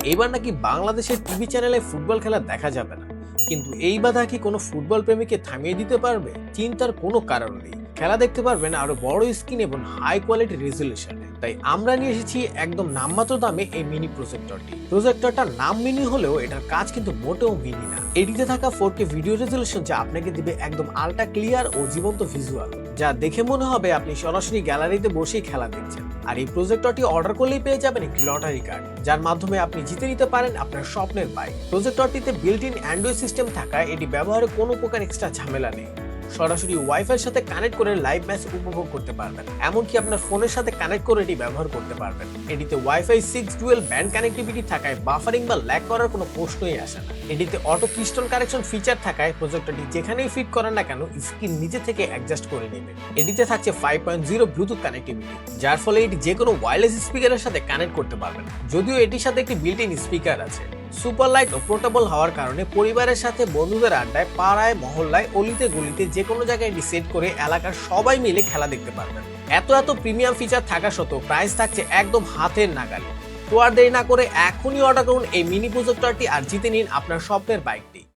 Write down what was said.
এবার নাকি বাংলাদেশের টিভি চ্যানেলে ফুটবল খেলা দেখা যাবে না, কিন্তু এই বাধা কি কোনো ফুটবল প্রেমীকে থামিয়ে দিতে পারবে? চিন্তার কোনো কারণ নেই, খেলা দেখতে পারবেন আরো বড় স্ক্রিন এবং হাই কোয়ালিটি রেজুলেশনে। তাই আমরা নিয়ে এসেছি একদম নামমাত্র দামে এই মিনি প্রজেক্টরটি। প্রজেক্টরটার নাম মিনি হলেও এটার কাজ কিন্তু মোটেও মিনি না। এটিতে থাকা 4K ভিডিও রেজুলেশন যা আপনাকে দিবে একদম আল্ট্রা ক্লিয়ার ও জীবন্ত ভিজুয়াল, যা দেখে মনে হবে আপনি সরাসরি গ্যালারিতে বসেই খেলা দেখছেন। আর এই প্রজেক্টরটি অর্ডার করলেই পেয়ে যাবেন একটি লটারি কার্ড, যার মাধ্যমে আপনি জিতে নিতে পারেন আপনার স্বপ্নের বাইক। প্রজেক্টরটিতে বিল্ট ইন অ্যান্ড্রয়েড সিস্টেম থাকায় এটি ব্যবহারে কোনো প্রকার এক্সট্রা ঝামেলা নেই। সরাসরি ওয়াইফাই সাথে কানেক্ট করে লাইভ ম্যাচ উপভোগ করতে পারবেন, এমনকি আপনার ফোনের সাথে কানেক্ট করে এটি ব্যবহার করতে পারবেন। এটিতে ওয়াইফাই 6 ডুয়েল ব্যান্ড কানেক্টিভিটি থাকায় বাফারিং বা ল্যাগ করার কোনো প্রশ্নই আসে না। এটিতে অটো ক্রিস্টাল কারেকশন ফিচার থাকায় প্রজেক্টরটি যেখানেই ফিট করেন না কেন স্ক্রিন নিজে থেকে অ্যাডজাস্ট করে নেবে। এটিতে থাকছে 5.0 ব্লুটুথ কানেক্টিভিটি, যার ফলে এটি যে কোনো ওয়্যারলেস স্পিকারের সাথে কানেক্ট করতে পারবেন। যদিও এটির সাথে একটি বিল্ট ইন স্পিকার আছে। সুপার লাইট ও পোর্টেবল হওয়ার কারণে পরিবারের সাথে বন্ধুদের আড্ডায়, পাড়ায়, মহল্লায়, অলিতে গলিতে যে কোনো জায়গায় এটি সেট করে এলাকার সবাই মিলে খেলা দেখতে পারবেন। এত প্রিমিয়াম ফিচার থাকা সত্ত্বেও প্রাইস থাকছে একদম হাতের নাগালে। তো আর দেরি না করে এখনই অর্ডার করুন এই মিনি প্রজেক্টরটি আর জিতে নিন আপনার স্বপ্নের বাইকটি।